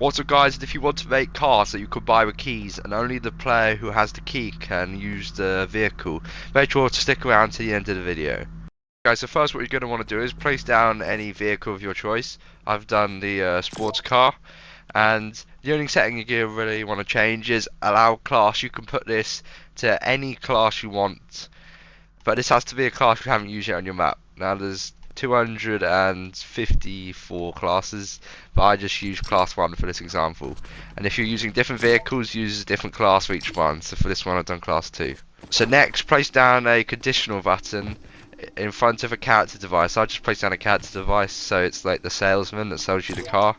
Also guys, if you want to make cars that you could buy with keys and only the player who has the key can use the vehicle, make sure to stick around to the end of the video. Guys, so first what you're going to want to do is place down any vehicle of your choice. I've done the sports car, and the only setting you really want to change is allow class. You can put this to any class you want, but this has to be a class you haven't used yet on your map. Now there's 254 classes, but I just use class 1 for this example. And if you're using different vehicles, use a different class for each one. So for this one I've done class 2. So next, place down a conditional button in front of a character device. I just place down a character device, so it's like the salesman that sells you the car.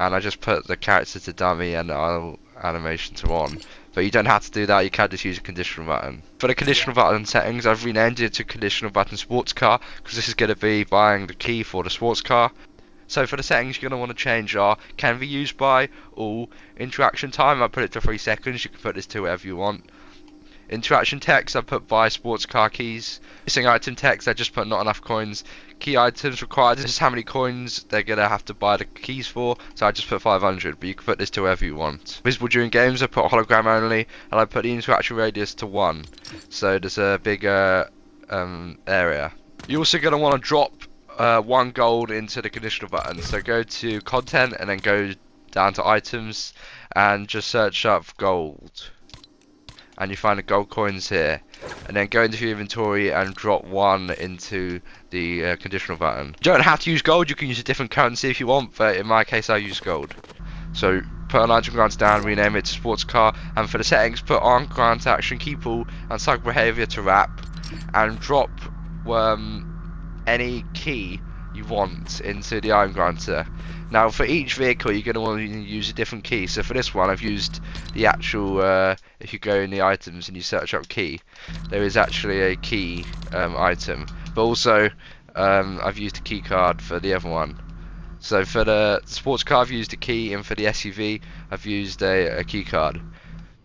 And I just put the character to dummy and idle animation to on. But you don't have to do that, you can just use a conditional button. For the conditional button settings, I've renamed it to conditional button sports car, because this is going to be buying the key for the sports car. So for the settings you're going to want to change are, can be used by all, interaction time I put it to 3 seconds, you can put this to whatever you want. Interaction text I put buy sports car keys. Missing item text I just put not enough coins. Key items required, this is how many coins they're gonna have to buy the keys for, so I just put 500, but you can put this to wherever you want. Visible during games I put hologram only, and I put the interaction radius to 1, so there's a bigger area. You're also gonna want to drop 1 gold into the conditional button, so go to content and then go down to items and just search up gold. And you find the gold coins here, and then go into your inventory and drop 1 into the conditional button. You don't have to use gold, you can use a different currency if you want, but in my case I use gold. So put an item grant down, rename it to sports car, and for the settings put on grant action, keep all, and cycle behavior to wrap, and drop any key you want into the item granter. Now for each vehicle you're going to want to use a different key, so for this one I've used the actual, if you go in the items and you search up key, there is actually a key item, but also I've used a key card for the other one. So for the sports car I've used a key, and for the SUV I've used a key card.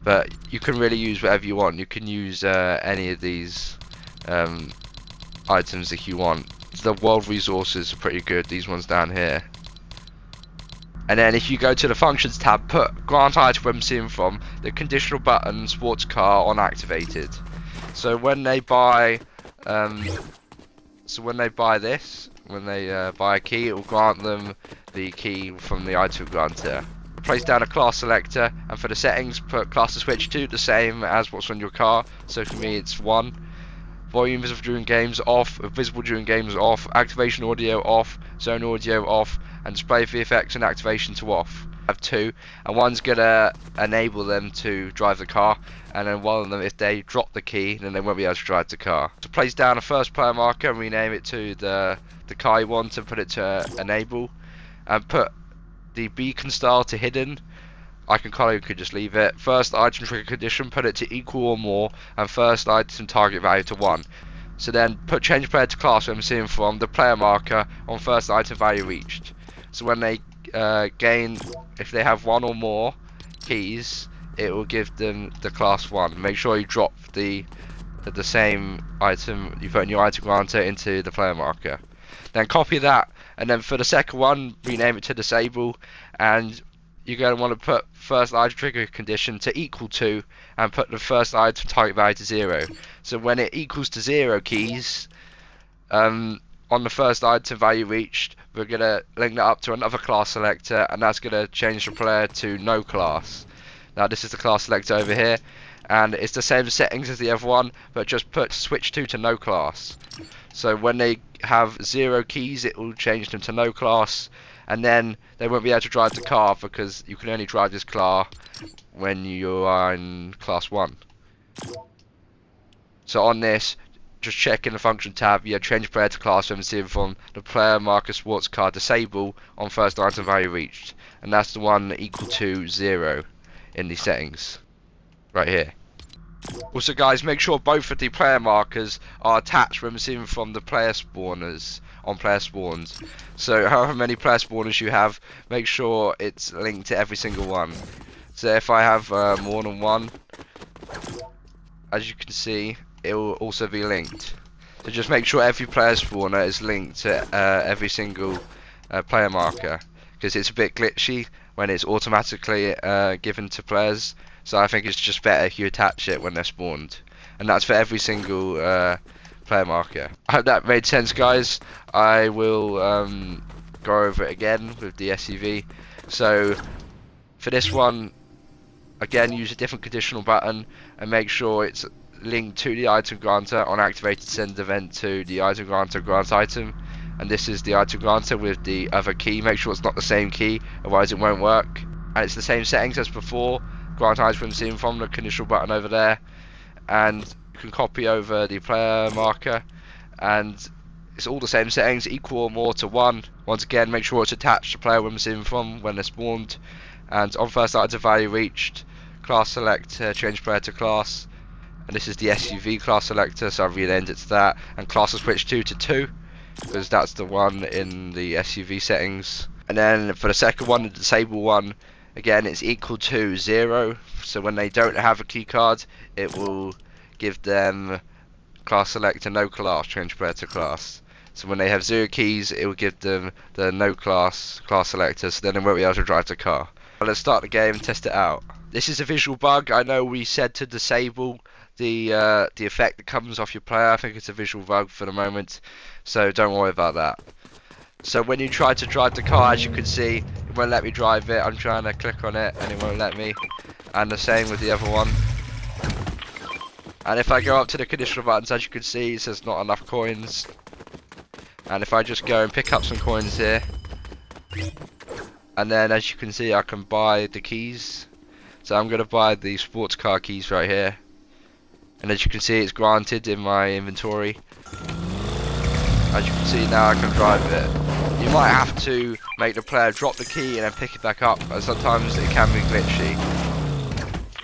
But you can really use whatever you want, you can use any of these items if you want. The world resources are pretty good, these ones down here. And then if you go to the functions tab, put grant item where I'm seeing from, the conditional button sports car on activated. So when they buy this, when they buy a key, it will grant them the key from the item granter. Place down a class selector, and for the settings put class to switch to the same as what's on your car. So for me it's 1. Volume visible during games off, visible during games off, activation audio off, zone audio off, and display VFX and activation to off. I have 2, and one's gonna enable them to drive the car, and then one of them, if they drop the key, then they won't be able to drive the car. So place down a first player marker and rename it to the car you want, and put it to enable, and put the beacon style to hidden. I can color, you could just leave it. First item trigger condition, put it to equal or more, and first item target value to 1. So then put change player to class where I'm seeing from, the player marker on first item value reached. So when they gain, if they have 1 or more keys, it will give them the class 1. Make sure you drop the same item you put in your item granter into the player marker. Then copy that, and then for the second one, rename it to disable, and you're going to want to put first item trigger condition to equal to, and put the first item target value to 0. So when it equals to 0 keys, on the first item value reached, we're going to link that up to another class selector, and that's going to change the player to no class. Now this is the class selector over here, and it's the same settings as the other one, but just put switch to no class. So when they have 0 keys, it will change them to no class, and then they won't be able to drive the car, because you can only drive this car when you are in class 1. So on this, just check in the function tab, you change player to class where I'm seeing from, the player marker sports car disable on first item value reached, and that's the one equal to 0 in the settings right here. Also guys, make sure both of the player markers are attached when seeing from the player spawners on player spawns. So however many player spawners you have, make sure it's linked to every single one. So if I have more than one, as you can see, it will also be linked. So just make sure every player spawner is linked to every single player marker, because it's a bit glitchy. when it's automatically given to players. So I think it's just better if you attach it when they're spawned, and that's for every single player marker. I hope that made sense, guys. I will go over it again with the SUV. So for this one, again, use a different conditional button and make sure it's linked to the item granter on activated send event to the item granter grant item. And this is the item granter with the other key. Make sure it's not the same key, otherwise it won't work. And it's the same settings as before. Grant item seen from the conditional button over there, and you can copy over the player marker, and it's all the same settings, equal or more to 1. Once again, make sure it's attached to player when seen from when they're spawned. And on first item value reached, class selector, change player to class, and this is the SUV class selector, so I've renamed it to that, and class will switch to 2, because that's the one in the SUV settings. And then for the second one, the disable one, again it's equal to 0, so when they don't have a key card, it will give them class selector no class, change player to class. So when they have 0 keys, it will give them the no class selector, so then they won't be able to drive the car. Well, let's start the game and test it out. This is a visual bug. I know we said to disable the effect that comes off your player. I think it's a visual bug for the moment, so don't worry about that. So when you try to drive the car, as you can see, it won't let me drive it. I'm trying to click on it and it won't let me, and the same with the other one. And if I go up to the conditional buttons, as you can see, it says not enough coins. And if I just go and pick up some coins here, and then as you can see, I can buy the keys. So I'm going to buy the sports car keys right here, and as you can see, it's granted in my inventory. As you can see now, I can drive it. You might have to make the player drop the key and then pick it back up, and sometimes it can be glitchy.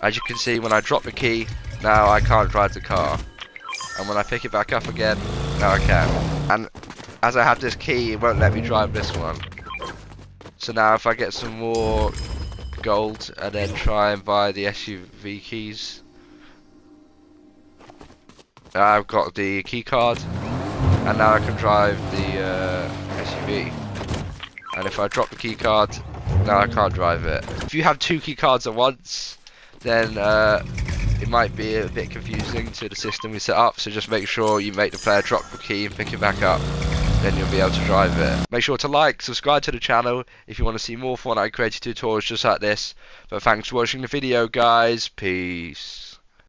As you can see, when I drop the key, now I can't drive the car, and when I pick it back up again, now I can. And as I have this key, it won't let me drive this one. So now if I get some more gold and then try and buy the SUV keys, I've got the key card, and now I can drive the SUV. And if I drop the key card, now I can't drive it. If you have 2 key cards at once, then it might be a bit confusing to the system we set up, so just make sure you make the player drop the key and pick it back up, then you'll be able to drive it. Make sure to like, subscribe to the channel if you want to see more Fortnite creative tutorials just like this. But thanks for watching the video, guys. Peace.